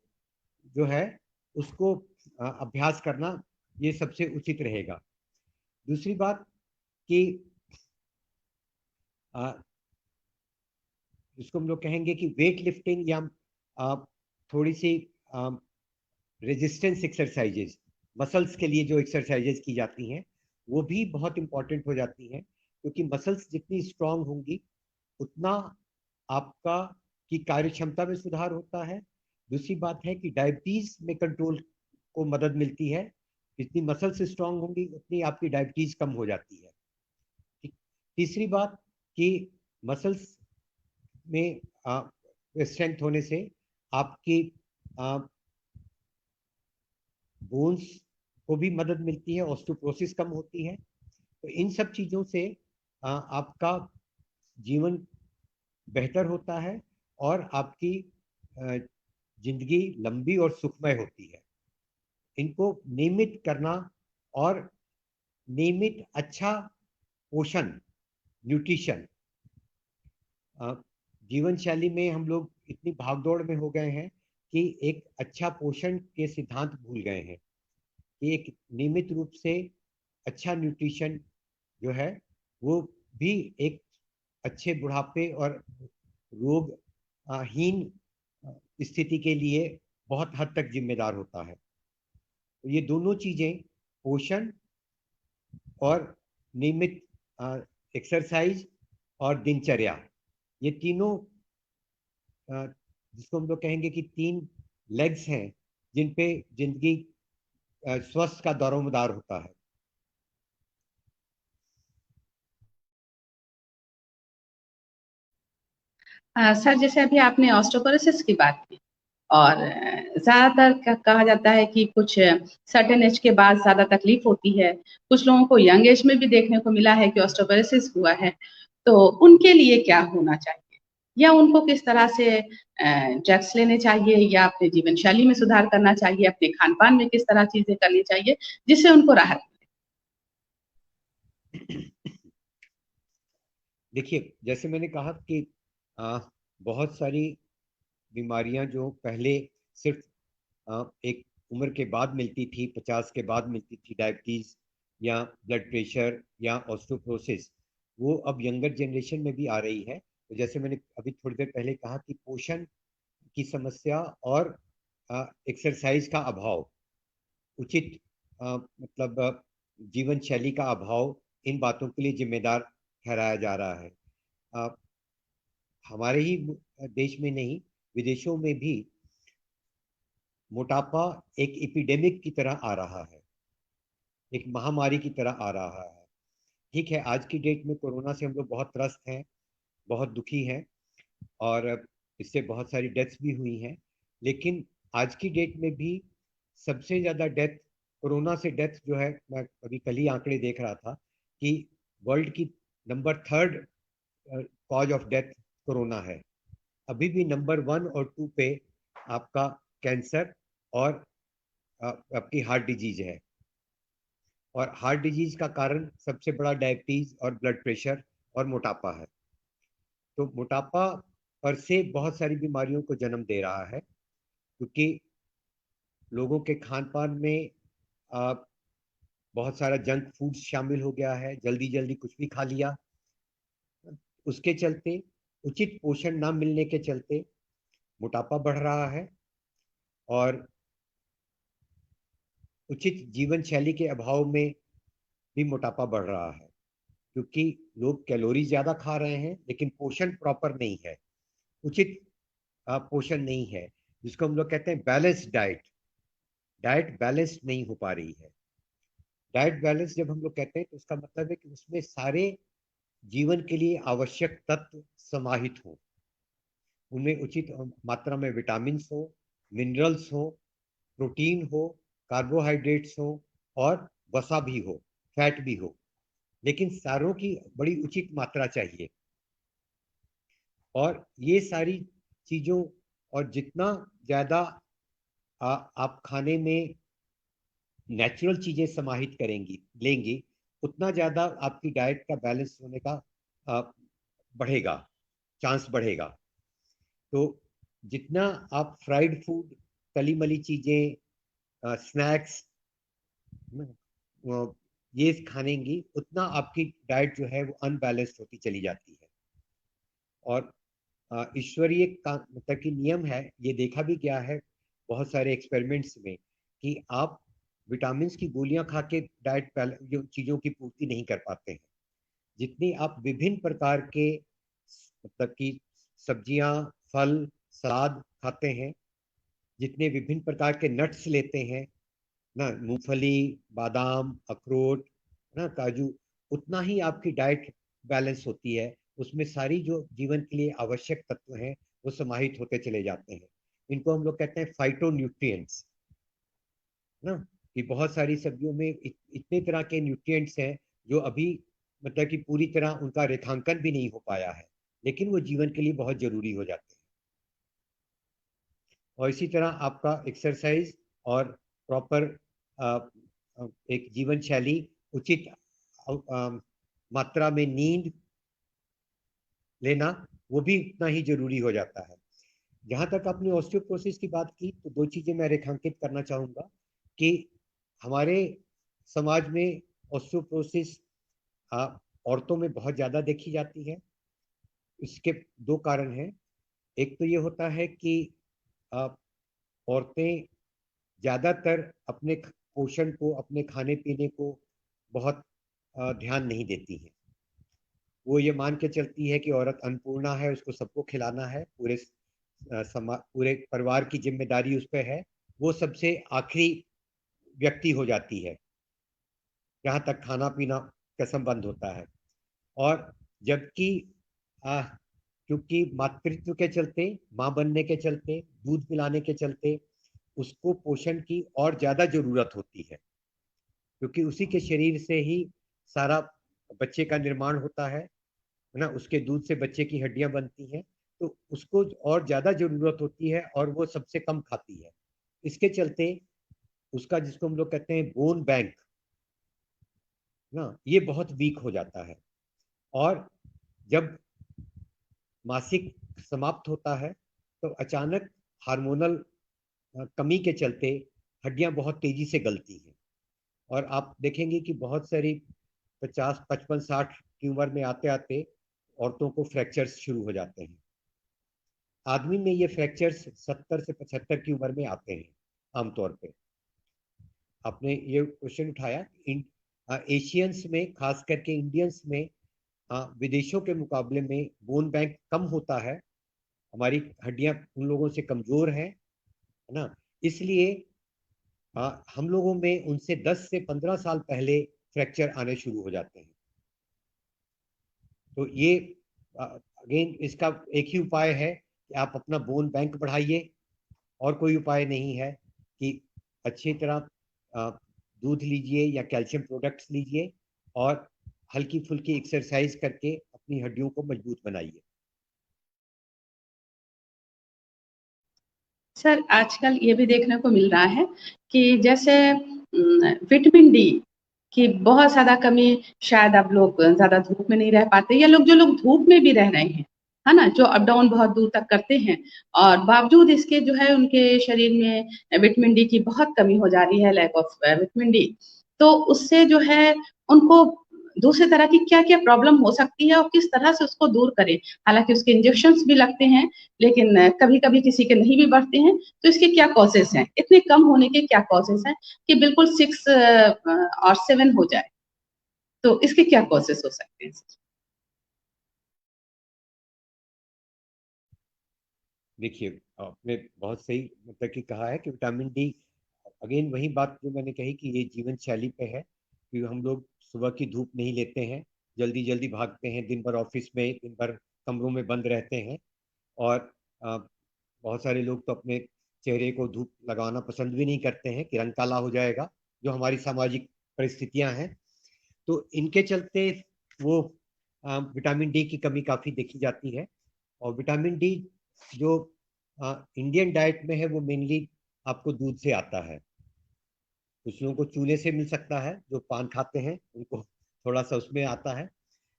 जो है उसको अभ्यास करना ये सबसे उचित रहेगा। दूसरी बात कि जिसको हम लोग कहेंगे कि वेट लिफ्टिंग या थोड़ी सी रेजिस्टेंस एक्सरसाइजेज, मसल्स के लिए जो एक्सरसाइजेज की जाती हैं वो भी बहुत इंपॉर्टेंट हो जाती हैं, क्योंकि मसल्स जितनी स्ट्रांग होंगी उतना आपका की कार्य क्षमता में सुधार होता है। दूसरी बात है कि डायबिटीज में कंट्रोल को मदद मिलती है। जितनी मसल्स स्ट्रांग होंगी उतनी आपकी डायबिटीज कम हो जाती है। तीसरी बात कि मसल्स में स्ट्रेंथ होने से आपकी बोन्स को भी मदद मिलती है, ऑस्टियोपोरोसिस कम होती है। तो इन सब चीजों से आपका जीवन बेहतर होता है और आपकी जिंदगी लंबी और सुखमय होती है। इनको नियमित करना और नियमित अच्छा पोषण, न्यूट्रिशन, जीवन शैली में हम लोग इतनी भागदौड़ में हो गए हैं कि एक अच्छा पोषण के सिद्धांत भूल गए हैं कि एक नियमित रूप से अच्छा न्यूट्रिशन जो है वो भी एक अच्छे बुढ़ापे और रोग हीन स्थिति के लिए बहुत हद तक जिम्मेदार होता है। तो ये दोनों चीजें, पोषण और नियमित एक्सरसाइज और दिनचर्या, ये तीनों जिसको हम लोग कहेंगे कि 3 लेग्स हैं जिन पे जिंदगी स्वस्थ का दारोमदार होता है। सर, जैसे अभी आपने ऑस्टियोपोरोसिस की बात की, और ज्यादातर कहा जाता है कि कुछ सर्टेन एज के बाद ज्यादा तकलीफ होती है। कुछ लोगों को यंग एज में भी देखने को मिला है कि ऑस्टियोपोरोसिस हुआ है। तो उनके लिए क्या होना चाहिए, या उनको किस तरह से ड्रग्स लेने चाहिए, या अपने जीवन शैली में सुधार करना चाहिए, अपने खान पान में किस तरह चीजें करनी चाहिए जिससे उनको राहत देखिए, जैसे मैंने कहा कि बहुत सारी बीमारियां जो पहले सिर्फ एक उम्र के बाद मिलती थी, 50 के बाद मिलती थी, डायबिटीज या ब्लड प्रेशर या ऑस्टियोपोरोसिस, वो अब यंगर जनरेशन में भी आ रही है। तो जैसे मैंने अभी थोड़ी देर पहले कहा कि पोषण की समस्या और एक्सरसाइज का अभाव, उचित मतलब जीवन शैली का अभाव, इन बातों के लिए जिम्मेदार ठहराया जा रहा है। अ, हमारे ही देश में नहीं, विदेशों में भी मोटापा एक एपिडेमिक की तरह आ रहा है, एक महामारी की तरह आ रहा है। ठीक है, आज की डेट में कोरोना से हम लोग बहुत त्रस्त हैं, बहुत दुखी हैं, और इससे बहुत सारी डेथ्स भी हुई हैं। लेकिन आज की डेट में भी सबसे ज़्यादा डेथ, कोरोना से डेथ जो है, मैं अभी कल ही आंकड़े देख रहा था कि वर्ल्ड की number 3rd cause of death corona है। अभी भी नंबर 1 और 2 पे आपका कैंसर और आपकी हार्ट डिजीज है। और हार्ट डिजीज का कारण सबसे बड़ा डायबिटीज और ब्लड प्रेशर और मोटापा है। तो मोटापा पर से बहुत सारी बीमारियों को जन्म दे रहा है, क्योंकि लोगों के खान पान में आ, बहुत सारा जंक फूड शामिल हो गया है, जल्दी जल्दी कुछ भी खा लिया। उसके चलते, उचित पोषण ना मिलने के चलते मोटापा बढ़ रहा है। और उचित जीवन शैली के अभाव में भी मोटापा बढ़ रहा है, क्योंकि लोग कैलोरी ज्यादा खा रहे हैं लेकिन पोषण प्रॉपर नहीं है, उचित पोषण नहीं है, जिसको हम लोग कहते हैं बैलेंस डाइट। डाइट बैलेंस नहीं हो पा रही है। डाइट बैलेंस जब हम लोग कहते हैं तो उसका मतलब है कि उसमें सारे जीवन के लिए आवश्यक तत्व समाहित हो, उनमें उचित मात्रा में विटामिन हो, मिनरल्स हो, प्रोटीन हो, कार्बोहाइड्रेट्स हो, और वसा भी हो, फैट भी हो, लेकिन सारों की बड़ी उचित मात्रा चाहिए। और ये सारी चीजों, और जितना ज्यादा आप खाने में नेचुरल चीजें समाहित करेंगी लेंगी, उतना ज्यादा आपकी डाइट का बैलेंस होने का आ, बढ़ेगा, चांस बढ़ेगा। तो जितना आप फ्राइड फूड, तली मली चीजें, स्नैक्स ये खानेंगी, उतना आपकी डाइट जो है वो अनबैलेंस्ड होती चली जाती है। और ईश्वरीय का मतलब कि नियम है, ये देखा भी गया है बहुत सारे एक्सपेरिमेंट्स में, कि आप विटामिन की गोलियां खा के डाइट चीजों की पूर्ति नहीं कर पाते हैं। जितनी आप विभिन्न प्रकार के मतलब कि सब्जियां, फल, सलाद खाते हैं, जितने विभिन्न प्रकार के नट्स लेते हैं ना, मूंगफली, बादाम, अखरोट, ना काजू, उतना ही आपकी डाइट बैलेंस होती है। उसमें सारी जो जीवन के लिए आवश्यक तत्व हैं वो समाहित होते चले जाते हैं। इनको हम लोग कहते हैं फाइटो न्यूट्रिएंट्स ना, कि बहुत सारी सब्जियों में इतने तरह के न्यूट्रिएंट्स हैं जो अभी मतलब कि पूरी तरह उनका रेखांकन भी नहीं हो पाया है, लेकिन वो जीवन के लिए बहुत जरूरी हो जाते हैं। और इसी तरह आपका एक्सरसाइज और प्रॉपर एक जीवन शैली, उचित मात्रा में नींद लेना, वो भी उतना ही जरूरी हो जाता है। जहां तक आपने ऑस्टियोपोरोसिस की बात की, तो दो चीजें मैं रेखांकित करना चाहूंगा कि हमारे समाज में ऑस्टियोपोरोसिस औरतों में बहुत ज्यादा देखी जाती है। इसके दो कारण हैं। एक तो ये होता है कि अ, औरतें ज्यादातर अपने पोषण को, अपने खाने पीने को बहुत ध्यान नहीं देती हैं। वो ये मान के चलती है कि औरत अन्नपूर्णा है, उसको सबको खिलाना है, पूरे परिवार की जिम्मेदारी उस पर है, वो सबसे आखिरी व्यक्ति हो जाती है जहां तक खाना पीना का संबंध होता है। और जबकि आ, क्योंकि मातृत्व के चलते, माँ बनने के चलते, दूध पिलाने के चलते उसको पोषण की और ज्यादा जरूरत होती है, क्योंकि उसी के शरीर से ही सारा बच्चे का निर्माण होता है ना, उसके दूध से बच्चे की हड्डियां बनती हैं। तो उसको और ज्यादा जरूरत होती है और वो सबसे कम खाती है। इसके चलते उसका, जिसको हम लोग कहते हैं बोन बैंक ना, ये बहुत वीक हो जाता है। और जब मासिक समाप्त होता है तो अचानक हार्मोनल कमी के चलते हड्डियां बहुत तेजी से गलती हैं। और आप देखेंगे कि बहुत सारी 50, 55, 60 की उम्र में आते आते औरतों को फ्रैक्चर्स शुरू हो जाते हैं। आदमी में ये फ्रैक्चर्स 70 से 75 की उम्र में आते हैं आमतौर पे। आपने ये क्वेश्चन उठाया, एशियंस में, खास करके इंडियंस में, विदेशों के मुकाबले में बोन बैंक कम होता है। हमारी हड्डियां उन लोगों से कमजोर हैं, है ना। इसलिए हम लोगों में उनसे 10 से 15 साल पहले फ्रैक्चर आने शुरू हो जाते हैं। तो ये अगेन इसका एक ही उपाय है कि आप अपना बोन बैंक बढ़ाइए, और कोई उपाय नहीं है कि अच्छी तरह दूध लीजिए या कैल्शियम प्रोडक्ट्स लीजिए, और हल्की फुल्की एक्सरसाइज करके अपनी हड्डियों को मजबूत बनाइए। सर आजकल ये भी देखने को मिल रहा है कि जैसे विटामिन डी की बहुत ज़्यादा कमी, शायद अब लोग ज़्यादा धूप में नहीं रह पाते, या जो लोग धूप में भी रह रहे हैं, है ना? जो अप डाउन बहुत दूर तक करते हैं और बावजूद इसके जो है उनके शरीर में विटामिन डी की बहुत कमी हो जा रही है, लैक ऑफ विटामिन डी। तो उससे जो है उनको दूसरे तरह की क्या-क्या प्रॉब्लम हो सकती है और किस तरह से उसको दूर करें? हालाँकि उसके इंजेक्शंस भी लगते हैं, लेकिन कभी-कभी किसी के नहीं भी बढ़ते हैं, तो इसके क्या कॉजेज़ हैं? इतने कम होने के क्या कॉजेज़ हैं कि बिल्कुल 6 और 7 हो जाए? तो इसके क्या कॉजेज़ हो सकते हैं? देखिए, आपने बहुत सही मतलब कि कहा है कि विटामिन डी, अगेन वही बात जो मैंने कही कि ये जीवन शैली पे है कि हम लोग सुबह की धूप नहीं लेते हैं, जल्दी जल्दी भागते हैं, दिन भर ऑफिस में, दिन भर कमरों में बंद रहते हैं। और अ, बहुत सारे लोग तो अपने चेहरे को धूप लगाना पसंद भी नहीं करते हैं कि रंग काला हो जाएगा, जो हमारी सामाजिक परिस्थितियां हैं। तो इनके चलते वो विटामिन डी की कमी काफ़ी देखी जाती है। और विटामिन डी जो इंडियन डाइट में है वो मेनली आपको दूध से आता है। कुछ लोगों को चूल्हे से मिल सकता है, जो पान खाते हैं उनको थोड़ा सा उसमें आता है,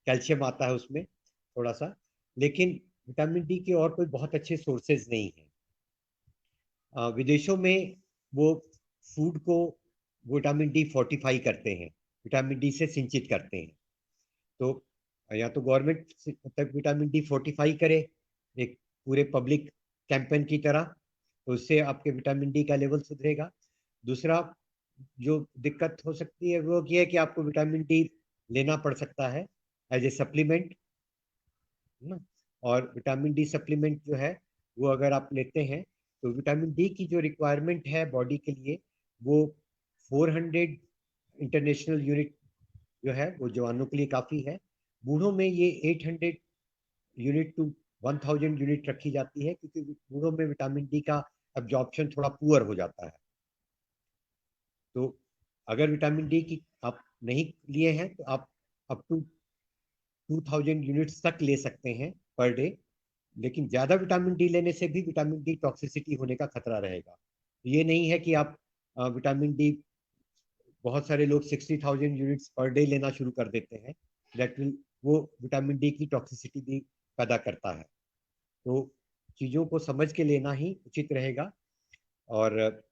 कैल्शियम आता है उसमें थोड़ा सा। लेकिन विटामिन डी के और कोई बहुत अच्छे सोर्सेज नहीं है। विदेशों में वो फूड को विटामिन डी फोर्टिफाई करते हैं, विटामिन डी से सिंचित करते हैं। तो या तो गवर्नमेंट तक विटामिन डी फोर्टिफाई करे एक पूरे पब्लिक कैंपेन की तरह, तो उससे आपके विटामिन डी का लेवल सुधरेगा। दूसरा जो दिक्कत हो सकती है वो ये है कि आपको विटामिन डी लेना पड़ सकता है एज ए सप्लीमेंट, है ना। और विटामिन डी सप्लीमेंट जो है वो अगर आप लेते हैं तो विटामिन डी की जो रिक्वायरमेंट है बॉडी के लिए वो 400 इंटरनेशनल यूनिट जो है वो जवानों के लिए काफ़ी है। बूढ़ों में ये 800 यूनिट टू 1000 यूनिट रखी जाती है, क्योंकि बूढ़ों में विटामिन डी का एब्जॉर्प्शन थोड़ा पुअर हो जाता है। तो अगर विटामिन डी की आप नहीं लिए हैं तो आप अप टू 2000 यूनिट्स तक ले सकते हैं पर डे। लेकिन ज़्यादा विटामिन डी लेने से भी विटामिन डी टॉक्सिसिटी होने का खतरा रहेगा। ये नहीं है कि आप विटामिन डी, बहुत सारे लोग 60,000 यूनिट्स पर डे लेना शुरू कर देते हैं, दैट विल वो विटामिन डी की टॉक्सिसिटी भी पैदा करता है। तो चीज़ों को समझ के लेना ही उचित रहेगा। और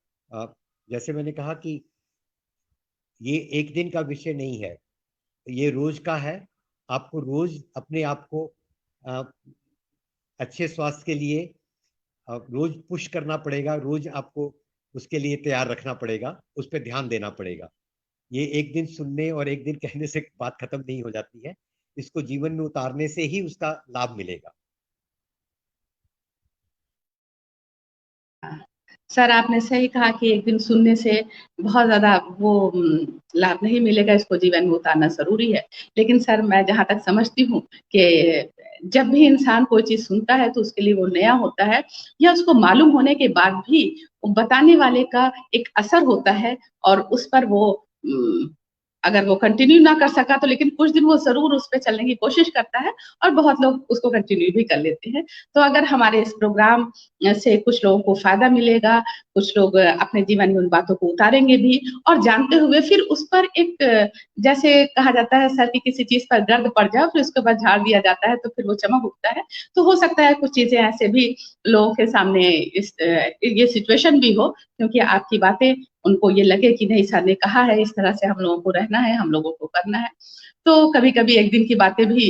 जैसे मैंने कहा कि ये एक दिन का विषय नहीं है, ये रोज का है। आपको रोज अपने आप को अ, अच्छे स्वास्थ्य के लिए रोज पुश करना पड़ेगा, रोज आपको उसके लिए तैयार रखना पड़ेगा, उस पर ध्यान देना पड़ेगा। ये एक दिन सुनने और एक दिन कहने से बात खत्म नहीं हो जाती है, इसको जीवन में उतारने से ही उसका लाभ मिलेगा। सर आपने सही कहा कि एक दिन सुनने से बहुत ज़्यादा वो लाभ नहीं मिलेगा, इसको जीवन में उतारना ज़रूरी है। लेकिन सर मैं जहाँ तक समझती हूँ कि जब भी इंसान कोई चीज़ सुनता है तो उसके लिए वो नया होता है, या उसको मालूम होने के बाद भी बताने वाले का एक असर होता है और उस पर वो उम, अगर वो कंटिन्यू ना कर सका तो लेकिन कुछ दिन वो ज़रूर उस पे चलने की कोशिश करता है और बहुत लोग उसको कंटिन्यू भी कर लेते हैं। तो अगर हमारे इस प्रोग्राम से कुछ लोगों को फ़ायदा मिलेगा, कुछ लोग अपने जीवन में उन बातों को उतारेंगे भी और जानते हुए फिर उस पर एक जैसे कहा जाता है सर कि किसी चीज़ पर गर्द पड़ जाए फिर उसके बाद झाड़ दिया जाता है तो फिर वो चमक उठता है। तो हो सकता है कुछ चीज़ें ऐसे भी लोगों के सामने ये सिचुएशन भी हो, क्योंकि आपकी बातें उनको ये लगे कि नहीं सर ने कहा है इस तरह से हम लोगों को रहना है, हम लोगों को करना है। तो कभी-कभी एक दिन की बातें भी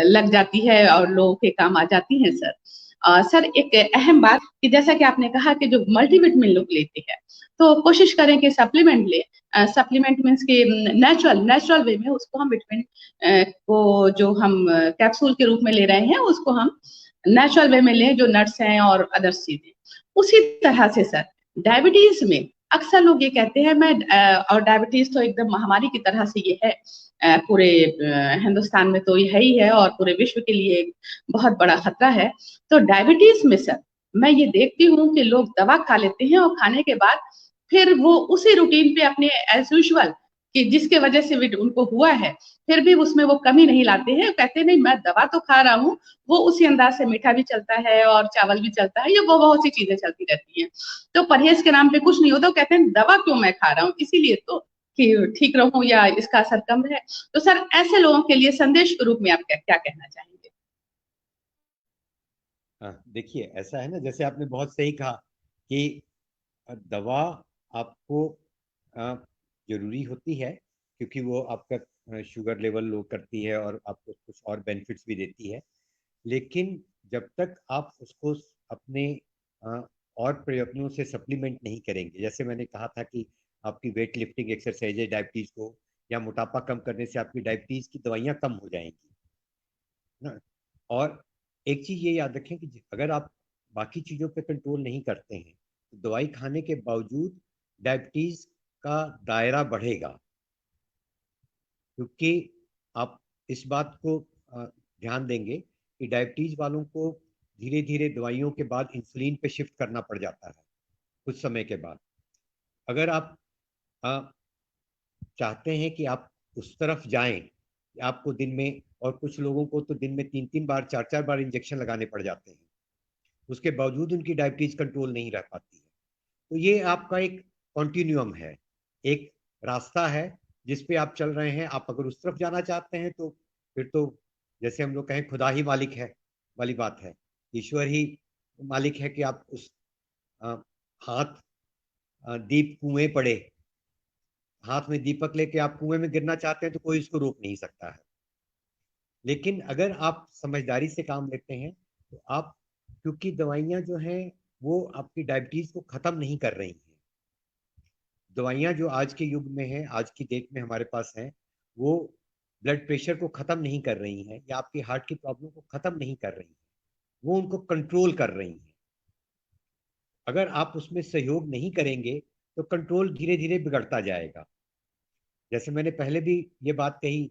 लग जाती है और लोगों के काम आ जाती हैं सर। सर एक अहम बात कि जैसा कि आपने कहा कि जो मल्टीविटामिन लोग लेते हैं, तो कोशिश करें कि सप्लीमेंट लें। सप्लीमेंट मीन्स कि नेचुरल नेचुरल वे में उसको हम विटामिन को जो हम कैप्सूल के रूप में ले रहे हैं, उसको हम नेचुरल वे में लें, जो नट्स हैं और अदर्स चीज़ें। उसी तरह से सर डायबिटीज़ में अक्सर लोग ये कहते हैं और डायबिटीज़ तो एकदम महामारी की तरह से ये है, पूरे हिंदुस्तान में तो ये है ही है और पूरे विश्व के लिए एक बहुत बड़ा खतरा है। तो डायबिटीज़ में सर मैं ये देखती हूँ कि लोग दवा खा लेते हैं और खाने के बाद फिर वो उसी रूटीन पे अपने एज़ यूजुअल कि जिसके वजह से उनको हुआ है, फिर भी उसमें वो कमी नहीं लाते हैं, कहते नहीं मैं दवा तो खा रहा हूँ, वो उसी अंदाज से मीठा भी चलता है और चावल भी चलता है, ये वो बहुत सी चीजें चलती रहती हैं। तो परहेज के नाम पे कुछ नहीं होता, वो कहते हैं दवा क्यों मैं खा रहा हूँ, इसीलिए तो कि ठीक रहूं या इसका असर कम रहे। तो सर ऐसे लोगों के लिए संदेश के रूप में आप क्या कहना चाहेंगे? हाँ, देखिए ऐसा है ना, जैसे आपने बहुत सही कहा कि दवा आपको अ, जरूरी होती है, क्योंकि वो आपका शुगर लेवल लो करती है और आपको कुछ और बेनिफिट्स भी देती है। लेकिन जब तक आप उसको अपने अ, और प्रयत्नों से सप्लीमेंट नहीं करेंगे, जैसे मैंने कहा था कि आपकी वेट लिफ्टिंग एक्सरसाइज डायबिटीज को या मोटापा कम करने से आपकी डायबिटीज की दवाइयाँ कम हो जाएंगी ना। और एक चीज ये याद रखें कि अगर आप बाकी चीजों पे कंट्रोल नहीं करते हैं तो दवाई खाने के बावजूद डायबिटीज का दायरा बढ़ेगा, क्योंकि आप इस बात को ध्यान देंगे कि डायबिटीज वालों को धीरे धीरे दवाइयों के बाद इंसुलिन पे शिफ्ट करना पड़ जाता है कुछ समय के बाद। अगर आप अ, चाहते हैं कि आप उस तरफ जाएं कि आपको दिन में, और कुछ लोगों को तो दिन में 3 3 बार 4 4 बार इंजेक्शन लगाने पड़ जाते हैं, उसके बावजूद उनकी डायबिटीज कंट्रोल नहीं रह पाती है। तो ये आपका एक कॉन्टिन्यूम है, एक रास्ता है जिस पे आप चल रहे हैं। आप अगर उस तरफ जाना चाहते हैं तो फिर तो जैसे हम लोग कहें खुदा ही मालिक है वाली बात है, ईश्वर ही मालिक है कि आप उस अ, हाथ दीप कुएं पड़े, हाथ में दीपक लेके आप कुएं में गिरना चाहते हैं तो कोई इसको रोक नहीं सकता है। लेकिन अगर आप समझदारी से काम लेते हैं तो आप, क्योंकि दवाइयाँ जो हैं वो आपकी डायबिटीज को खत्म नहीं कर रही हैं। दवाइयाँ जो आज के युग में है, आज की डेट में हमारे पास हैं, वो ब्लड प्रेशर को खत्म नहीं कर रही हैं या आपकी हार्ट की प्रॉब्लम को खत्म नहीं कर रही हैं, वो उनको कंट्रोल कर रही हैं। अगर आप उसमें सहयोग नहीं करेंगे तो कंट्रोल धीरे धीरे बिगड़ता जाएगा। जैसे मैंने पहले भी ये बात कही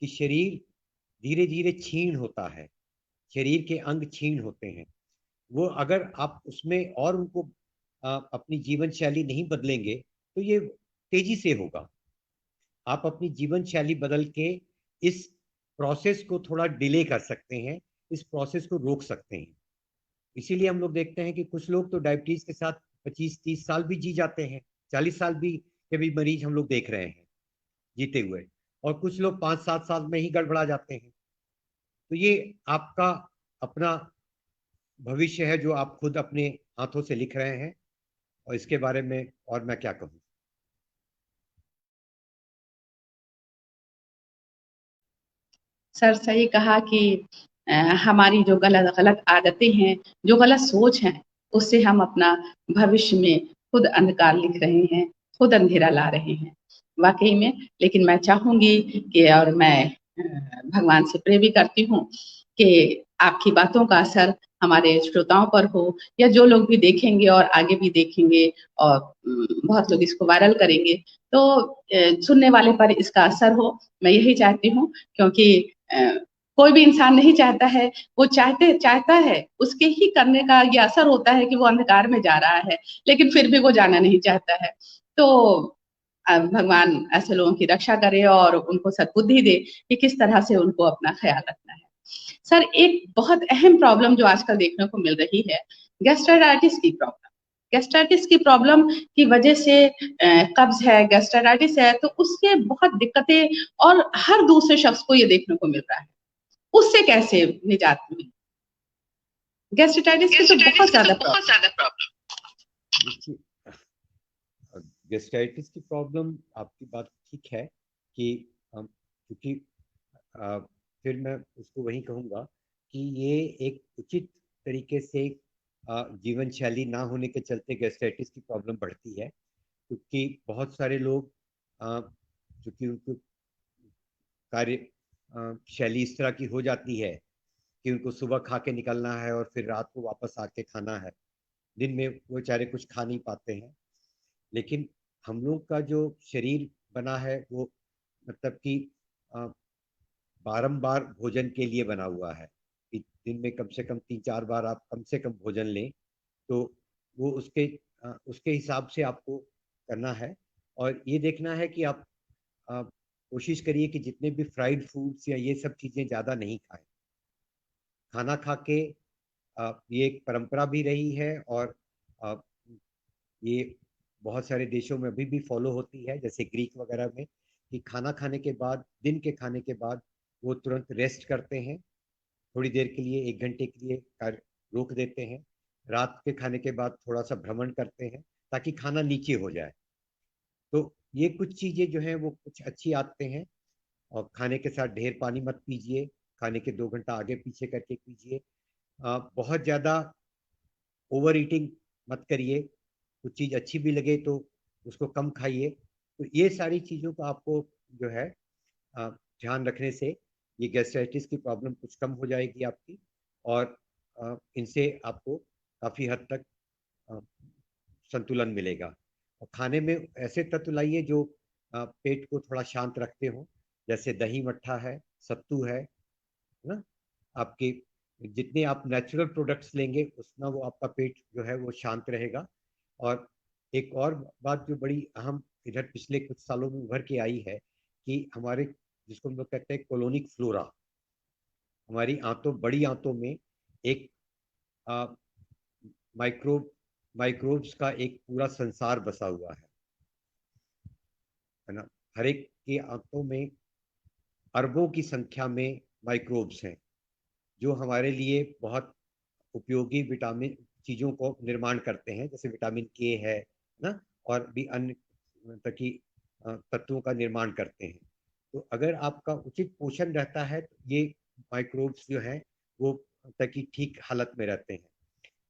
कि शरीर धीरे धीरे क्षीण होता है, शरीर के अंग क्षीण होते हैं। वो अगर आप उसमें और उनको अपनी जीवन शैली नहीं बदलेंगे तो ये तेजी से होगा। आप अपनी जीवन शैली बदल के इस प्रोसेस को थोड़ा डिले कर सकते हैं, इस प्रोसेस को रोक सकते हैं। इसीलिए हम लोग देखते हैं कि कुछ लोग तो डायबिटीज के साथ 25 30 साल भी जी जाते हैं, 40 साल भी के भी मरीज हम लोग देख रहे हैं जीते हुए, और कुछ लोग 5 7 साल में ही गड़बड़ा जाते हैं। तो ये आपका अपना भविष्य है जो आप खुद अपने हाथों से लिख रहे हैं, और इसके बारे में और मैं क्या कहूँ। सर सही कहा कि हमारी जो गलत गलत आदतें हैं, जो गलत सोच है, उससे हम अपना भविष्य में खुद अंधकार लिख रहे हैं, खुद अंधेरा ला रहे हैं वाकई में। लेकिन मैं चाहूंगी कि, और मैं भगवान से प्रे भी करती हूँ कि आपकी बातों का असर हमारे श्रोताओं पर हो, या जो लोग भी देखेंगे और आगे भी देखेंगे, और बहुत लोग इसको वायरल करेंगे, तो सुनने वाले पर इसका असर हो। मैं यही चाहती हूँ, क्योंकि कोई भी इंसान नहीं चाहता है, वो चाहता है उसके ही करने का ये असर होता है कि वो अंधकार में जा रहा है, लेकिन फिर भी वो जाना नहीं चाहता है। तो भगवान ऐसे लोगों की रक्षा करे और उनको सद्बुद्धि दे कि किस तरह से उनको अपना ख्याल रखना है। सर एक बहुत अहम प्रॉब्लम जो आजकल देखने को मिल रही है, गैस्ट्राइटिस की प्रॉब्लम। गैस्ट्राइटिस की प्रॉब्लम की वजह से कब्ज है, गैस्ट्राइटिस है, तो उससे बहुत दिक्कतें और हर दूसरे शख्स को ये देखने को मिल रहा है। उससे कैसे निजात मिले? गैस्ट्राइटिस की तो बहुत ज्यादा प्रॉब्लम। देखिए, गैस्ट्राइटिस की प्रॉब्लम आपकी बात ठीक है कि क्योंकि अ, फिर मैं उसको वही कहूँगा कि ये एक उचित तरीके से जीवन शैली ना होने के चलते गैस्ट्राइटिस की प्रॉब्लम बढ़ती है, क्योंकि बहुत सारे लोग चूंकि उनको कार्य शैली इस तरह की हो जाती है कि उनको सुबह खा के निकलना है और फिर रात को वापस आके खाना है, दिन में वो बेचारे कुछ खा नहीं पाते हैं। लेकिन हम लोग का जो शरीर बना है वो मतलब कि बारंबार भोजन के लिए बना हुआ है, कि दिन में कम से कम 3 4 बार आप कम से कम भोजन लें। तो वो उसके हिसाब से आपको करना है, और ये देखना है कि आप कोशिश करिए कि जितने भी फ्राइड फूड्स या ये सब चीज़ें ज़्यादा नहीं खाएं। खाना खा के ये एक परंपरा भी रही है और आ, ये बहुत सारे देशों में अभी भी फॉलो होती है, जैसे ग्रीक वगैरह में, कि खाना खाने के बाद, दिन के खाने के बाद वो तुरंत रेस्ट करते हैं, थोड़ी देर के लिए, 1 घंटे के लिए कार्य रोक देते हैं। रात के खाने के बाद थोड़ा सा भ्रमण करते हैं ताकि खाना नीचे हो जाए। तो ये कुछ चीजें जो हैं वो कुछ अच्छी आदतें हैं। और खाने के साथ ढेर पानी मत पीजिए, खाने के 2 घंटा आगे पीछे करके पीजिए। बहुत ज्यादा ओवर ईटिंग मत करिए, कुछ चीज अच्छी भी लगे तो उसको कम खाइए। तो ये सारी चीजों का आपको जो है ध्यान रखने से ये गैस्ट्राइटिस की प्रॉब्लम कुछ कम हो जाएगी आपकी। और इनसे आपको काफी हद तक अ, संतुलन मिलेगा। और खाने में ऐसे तत्व लाइए जो पेट को थोड़ा शांत रखते हो, जैसे दही मट्ठा है, सत्तू है ना। आपके जितने आप नेचुरल प्रोडक्ट्स लेंगे उतना वो आपका पेट जो है वो शांत रहेगा। और एक और बात जो बड़ी अहम इधर पिछले कुछ सालों में उभर के आई है कि हमारे, जिसको हम लोग कहते हैं कोलोनिक फ्लोरा, हमारी आंतों, बड़ी आंतों में एक माइक्रोब माइक्रोब्स का एक पूरा संसार बसा हुआ है ना। हर एक की आंतों में अरबों की संख्या में माइक्रोब्स हैं जो हमारे लिए बहुत उपयोगी विटामिन चीजों को निर्माण करते हैं, जैसे विटामिन के है ना, और भी अन्य तकी तत्वों का निर्माण करते हैं। तो अगर आपका उचित पोषण रहता है तो ये माइक्रोब्स जो हैं वो तकी ठीक हालत में रहते हैं।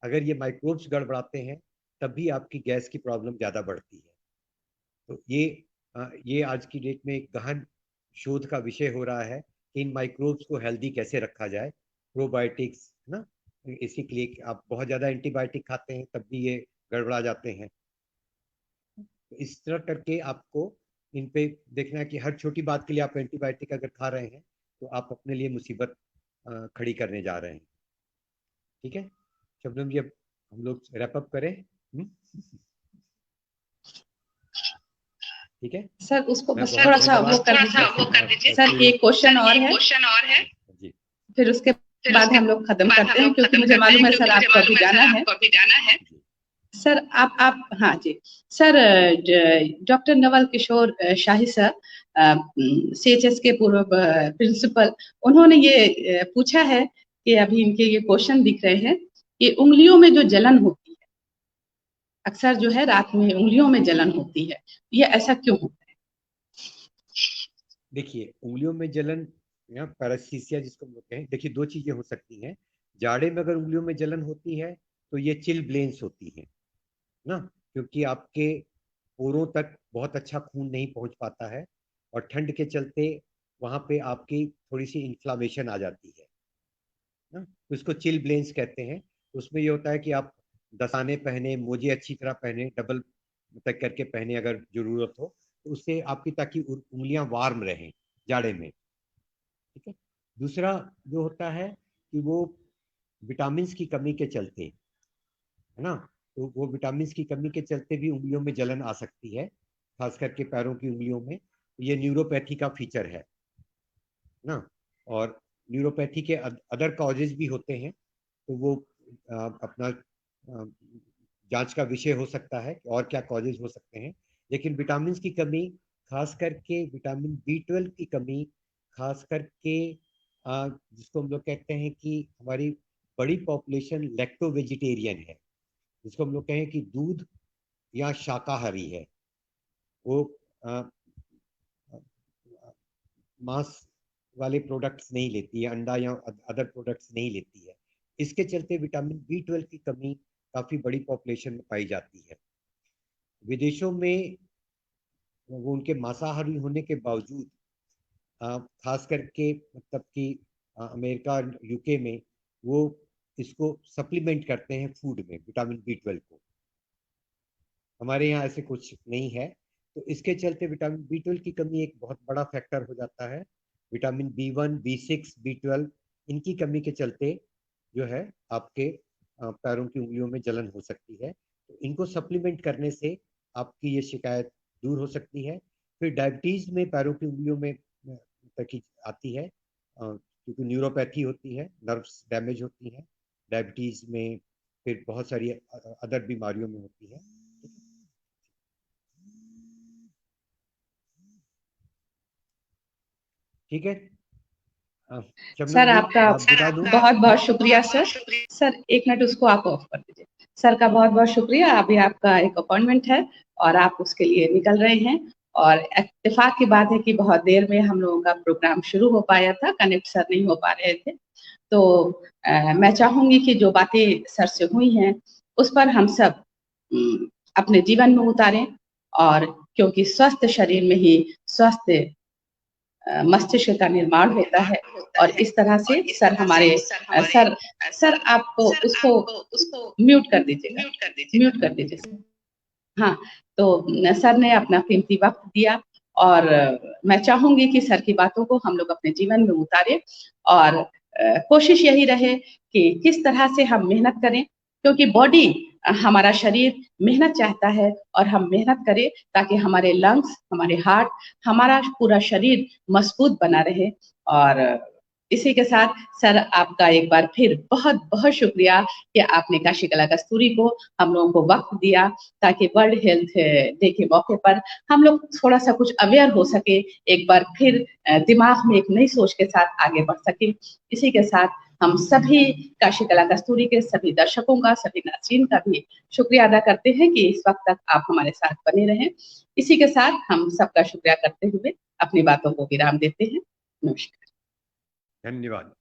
अगर ये माइक्रोब्स गड़बड़ाते हैं तब भी आपकी गैस की प्रॉब्लम ज़्यादा बढ़ती है। तो ये आज की डेट में एक गहन शोध का विषय हो रहा है कि इन माइक्रोब्स को हेल्दी कैसे रखा जाए, प्रोबायोटिक्स ना। इसी के लिए आप बहुत ज़्यादा एंटीबायोटिक खाते हैं तब भी ये गड़बड़ा जाते हैं। तो इस तरह करके आपको इन पे देखना है कि हर छोटी बात के लिए आप एंटीबायोटिक अगर खा रहे हैं तो आप अपने लिए मुसीबत खड़ी करने जा रहे हैं। ठीक है शबनम जी, अब हम लोग रैप अप करें। ठीक है, सर उसको मैं बस बहुत थोड़ा सा वो धन्यवाद। कर थोड़ा सा वो कर दीजिए दीजिए सर, एक क्वेश्चन और है, जी। फिर उसके फिर बाद उसके हम लोग खत्म बाद हम करते हैं, लोग क्योंकि खत्म मुझे करते हैं मालूम है सर क्योंकि मुझे आपको अभी मालूम है सर जाना है। आपको अभी जाना है। सर आप हाँ जी सर, डॉक्टर नवल किशोर शाही सर, सीएचएस के पूर्व प्रिंसिपल, उन्होंने ये पूछा है कि अभी इनके ये क्वेश्चन दिख रहे हैं कि उंगलियों में जो जलन होती है, अक्सर जो है रात में उंगलियों में जलन होती है, ये ऐसा क्यों होता है? देखिए, उंगलियों में जलन या पैरास्थीसिया जिसको हम लोग कहें, देखिए दो चीजें हो सकती हैं। जाड़े में अगर उंगलियों में जलन होती है तो ये चिल ब्लेन्स होती है ना, क्योंकि आपके पोरों तक बहुत अच्छा खून नहीं पहुंच पाता है और ठंड के चलते वहां पे आपकी थोड़ी सी इन्फ्लामेशन आ जाती है ना, तो इसको चिल ब्लेन्स कहते हैं। उसमें ये होता है कि आप दस्ताने पहने, मोजे अच्छी तरह पहने, डबल तक करके पहने अगर जरूरत हो, तो उससे आपकी, ताकि उंगलियां वार्म रहें जाड़े में। ठीक है। दूसरा जो होता है कि वो विटामिन की कमी के चलते, है ना, तो वो विटामिन की कमी के चलते भी उंगलियों में जलन आ सकती है, खास करके पैरों की उंगलियों में। ये न्यूरोपैथी का फीचर है ना। और न्यूरोपैथी के अदर कॉजेज भी होते हैं, तो वो अपना जांच का विषय हो सकता है और क्या कॉजेज हो सकते हैं। लेकिन विटामिन की कमी, खास करके विटामिन B12 की कमी, खास करके जिसको हम लोग कहते हैं कि हमारी बड़ी पॉपुलेशन लैक्टो वेजिटेरियन है, जिसको हम लोग कहें कि दूध या शाकाहारी है, वो आ, मांस वाले प्रोडक्ट्स नहीं लेती है, अंडा या अदर प्रोडक्ट्स नहीं लेती है। इसके चलते विटामिन B12 की कमी काफी बड़ी पॉपुलेशन में पाई जाती है। विदेशों में वो उनके मांसाहारी होने के बावजूद, खास करके मतलब कि अमेरिका और यूके में, वो इसको सप्लीमेंट करते हैं फूड में, विटामिन B12 को। हमारे यहाँ ऐसे कुछ नहीं है, तो इसके चलते विटामिन B12 की कमी एक बहुत बड़ा फैक्टर हो जाता है। विटामिन B1, B6, B12, इनकी कमी के चलते जो है आपके पैरों की उंगलियों में जलन हो सकती है। तो इनको सप्लीमेंट करने से आपकी ये शिकायत दूर हो सकती है। फिर डायबिटीज में पैरों की उंगलियों में तक आती है, क्योंकि न्यूरोपैथी होती है, नर्व्स डैमेज होती है डायबिटीज में, फिर बहुत सारी अदर बीमारियों में होती है। ठीक है सर शबनम जी, आपका आप बता दूं? बहुत बहुत शुक्रिया सर। सर एक मिनट उसको आप ऑफ कर दीजिए। सर का बहुत बहुत शुक्रिया। अभी आपका एक अपॉइंटमेंट है और आप उसके लिए निकल रहे हैं, और इत्तेफाक की बात है कि बहुत देर में हम लोगों का प्रोग्राम शुरू हो पाया था, कनेक्ट सर नहीं हो पा रहे थे। तो मैं चाहूंगी कि जो बातें सर से हुई हैं उस पर हम सब अपने जीवन में उतारें, और क्योंकि स्वस्थ शरीर में ही स्वस्थ मस्तिष्क का निर्माण होता है। और इस तरह से सर हमारे सर सर आपको उसको म्यूट कर दीजिएगा, म्यूट कर दीजिए सर। हाँ, तो सर ने अपना कीमती वक्त दिया, और मैं चाहूंगी कि सर की बातों को हम लोग अपने जीवन में उतारें, और कोशिश यही रहे कि किस तरह से हम मेहनत करें, क्योंकि बॉडी हमारा शरीर मेहनत चाहता है, और हम मेहनत करें ताकि हमारे लंग्स, हमारे हार्ट, हमारा पूरा शरीर मजबूत बना रहे। और इसी के साथ सर आपका एक बार फिर बहुत बहुत शुक्रिया कि आपने काशी कला कस्तूरी को हम लोगों को वक्त दिया, ताकि वर्ल्ड हेल्थ डे के मौके पर हम लोग थोड़ा सा कुछ अवेयर हो सके, एक बार फिर दिमाग में एक नई सोच के साथ आगे बढ़ सके। इसी के साथ हम सभी काशी कला कस्तूरी के सभी दर्शकों का, सभी नाज़रीन का भी शुक्रिया अदा करते हैं कि इस वक्त तक आप हमारे साथ बने रहें। इसी के साथ हम सबका शुक्रिया करते हुए अपनी बातों को विराम देते हैं। नमस्कार। धन्यवाद।